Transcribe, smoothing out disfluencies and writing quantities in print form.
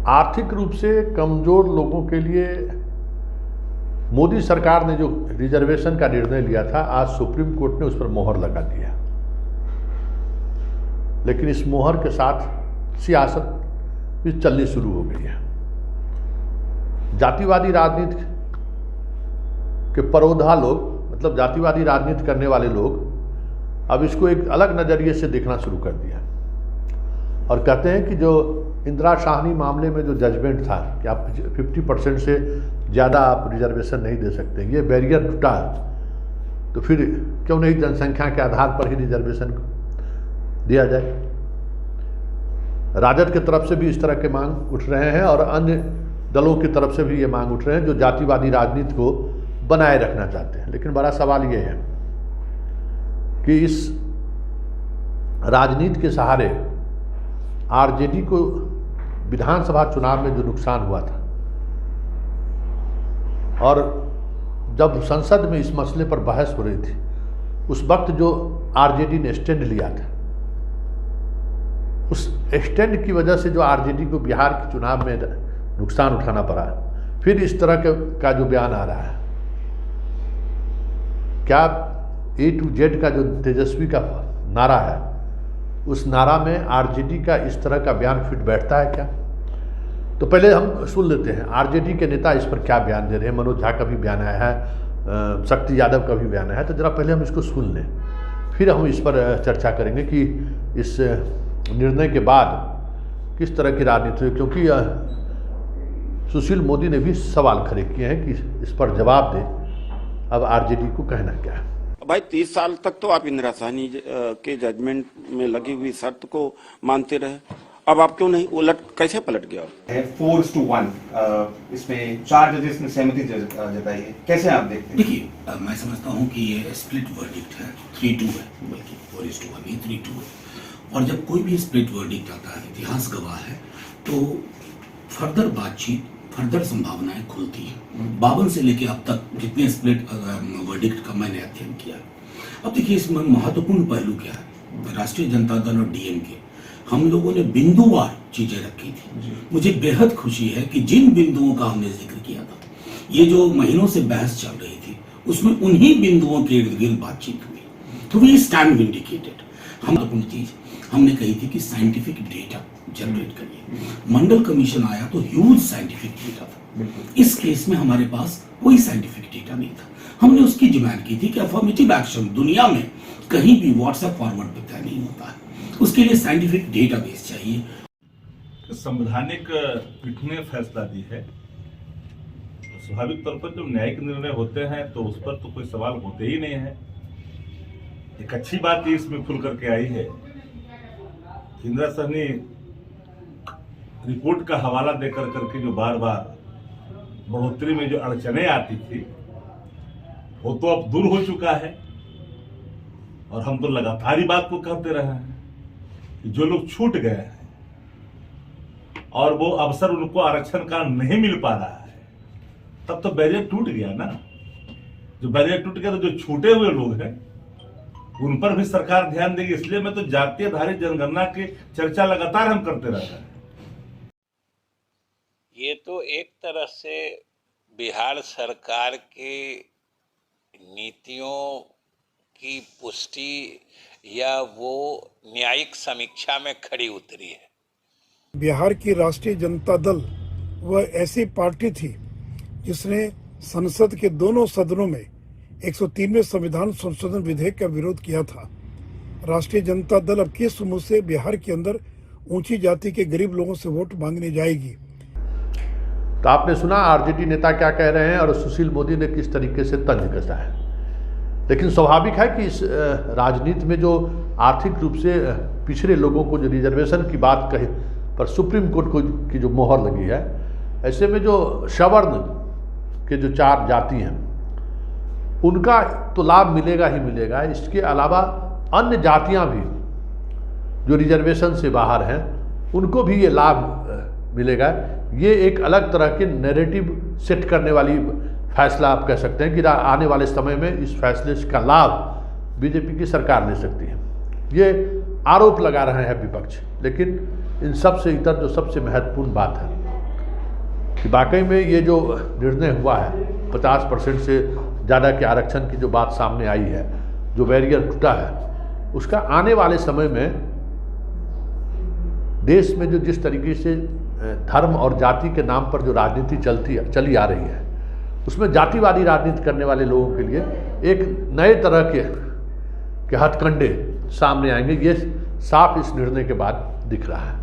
आर्थिक रूप से कमजोर लोगों के लिए मोदी सरकार ने जो रिजर्वेशन का निर्णय लिया था, आज सुप्रीम कोर्ट ने उस पर मोहर लगा दिया। लेकिन इस मोहर के साथ सियासत भी चलनी शुरू हो गई है। जातिवादी राजनीति के परोधा लोग, मतलब जातिवादी राजनीति करने वाले लोग, अब इसको एक अलग नज़रिए से देखना शुरू कर दिया और कहते हैं कि जो इंदिरा शाहनी मामले में जो जजमेंट था कि आप 50% से ज़्यादा आप रिजर्वेशन नहीं दे सकते, ये बैरियर टूटा, तो फिर क्यों नहीं जनसंख्या के आधार पर ही रिजर्वेशन दिया जाए। राजद की तरफ से भी इस तरह के मांग उठ रहे हैं और अन्य दलों की तरफ से भी ये मांग उठ रहे हैं जो जातिवादी राजनीति को बनाए रखना चाहते हैं। लेकिन बड़ा सवाल ये है कि इस राजनीति के सहारे आरजेडी को विधानसभा चुनाव में जो नुकसान हुआ था, और जब संसद में इस मसले पर बहस हो रही थी, उस वक्त जो आरजेडी ने स्टैंड लिया था, उस स्टैंड की वजह से जो आरजेडी को बिहार के चुनाव में नुकसान उठाना पड़ा। फिर इस तरह का जो बयान आ रहा है, क्या A to Z का जो तेजस्वी का नारा है, उस नारा में आरजेडी का इस तरह का बयान फिट बैठता है क्या? तो पहले हम सुन लेते हैं आरजेडी के नेता इस पर क्या बयान दे रहे हैं। मनोज झा का भी बयान आया है, शक्ति यादव का भी बयान आया है, तो जरा पहले हम इसको सुन लें, फिर हम इस पर चर्चा करेंगे कि इस निर्णय के बाद किस तरह की राजनीति हुई। क्योंकि सुशील मोदी ने भी सवाल खड़े किए हैं कि इस पर जवाब दे। अब आरजेडी को कहना क्या है? भाई 30 साल तक तो आप इंदिरा साहनी के जजमेंट में लगी हुई शर्त को मानते रहे, अब आप क्यों नहीं उलट, कैसे पलट गया? 4:1 इसमें 4 जजेस ने सहमति जताई है, कैसे आप देखते हैं? देखिए, मैं समझता हूं कि ये स्प्लिट वर्डिक्ट है, 3-2 है, बल्कि 4:1 ये 3-2 है। और जब कोई भी स्प्लिट वर्डिक्ट आता है, इतिहास गवाह है, तो फर्दर बातचीत, फर्दर संभावनाएं खुलती हैं। 52 से लेके अब तक जितने स्प्लिट वर्डिक्ट का मैंने अध्ययन किया, अब देखिए इसमें महत्वपूर्ण पहलू क्या है। राष्ट्रीय जनता दल और डीएमके, हम लोगों ने बिंदुवार चीजें रखी थी। मुझे बेहद खुशी है कि जिन बिंदुओं का हमने जिक्र किया था, ये जो महीनों से बहस चल रही थी, उसमें उन्हीं बिंदुओं के इर्द गिर्द बातचीत हुई, तो वी स्टैंड विंडिकेटेड। हम अपनी चीज हमने कही थी कि साइंटिफिक डेटा जनरेट करिए। मंडल कमीशन आया तो ह्यूज साइंटिफिक डेटा था, इस केस में हमारे पास कोई साइंटिफिक डेटा नहीं था। हमने उसकी डिमांड की थी कि अफर्मेटिव एक्शन दुनिया में कहीं भी व्हाट्सएप फॉरवर्ड पे तय नहीं होता है, उसके लिए साइंटिफिक डेटाबेस चाहिए। संवैधानिक पीठ ने फैसला दी है, स्वाभाविक तौर पर जब न्यायिक निर्णय होते हैं तो उस पर तो कोई सवाल होते ही नहीं है। एक अच्छी बात ये इसमें खुल करके आई है, इंदिरा साहनी रिपोर्ट का हवाला देकर करके जो बार बार बढ़ोतरी में जो अड़चने आती थी, वो तो अब दूर हो चुका है। और हम तो लगातार ही बात को कहते रहे हैं कि जो लोग छूट गए हैं और वो अवसर उनको आरक्षण का नहीं मिल पा रहा है, तब तो बैरियर टूट गया ना। जो बैरियर टूट गया तो जो छूटे हुए लोग हैं उन पर भी सरकार ध्यान देगी। इसलिए मैं तो जातीय आधारित जनगणना की चर्चा लगातार हम करते रहते हैं। ये तो एक तरह से बिहार सरकार की नीतियों की पुष्टि या वो न्यायिक समीक्षा में खड़ी उतरी है। बिहार की राष्ट्रीय जनता दल वह ऐसी पार्टी थी जिसने संसद के दोनों सदनों में 103वें संविधान संशोधन विधेयक का विरोध किया था। राष्ट्रीय जनता दल अब किस मुंह से बिहार के अंदर ऊंची जाति के गरीब लोगों से वोट मांगने जाएगी? तो आपने सुना आरजेडी नेता क्या कह रहे हैं और सुशील मोदी ने किस तरीके से तंज कसा है। लेकिन स्वाभाविक है कि इस राजनीति में जो आर्थिक रूप से पिछड़े लोगों को जो रिजर्वेशन की बात कही पर सुप्रीम कोर्ट को की जो मोहर लगी है, ऐसे में जो सवर्ण के जो 4 जाति हैं उनका तो लाभ मिलेगा ही मिलेगा। इसके अलावा अन्य जातियां भी जो रिजर्वेशन से बाहर हैं उनको भी ये लाभ मिलेगा। ये एक अलग तरह के नैरेटिव सेट करने वाली फैसला आप कह सकते हैं कि आने वाले समय में इस फैसले का लाभ बीजेपी की सरकार ले सकती है। ये आरोप लगा रहे हैं विपक्ष। लेकिन इन सब से इतर जो सबसे महत्वपूर्ण बात है कि वाकई में ये जो निर्णय हुआ है 50% से ज़्यादा के आरक्षण की जो बात सामने आई है, जो बैरियर टूटा है, उसका आने वाले समय में देश में जो जिस तरीके से धर्म और जाति के नाम पर जो राजनीति चली आ रही है, उसमें जातिवादी राजनीति करने वाले लोगों के लिए एक नए तरह के हथकंडे सामने आएंगे। ये साफ इस निर्णय के बाद दिख रहा है।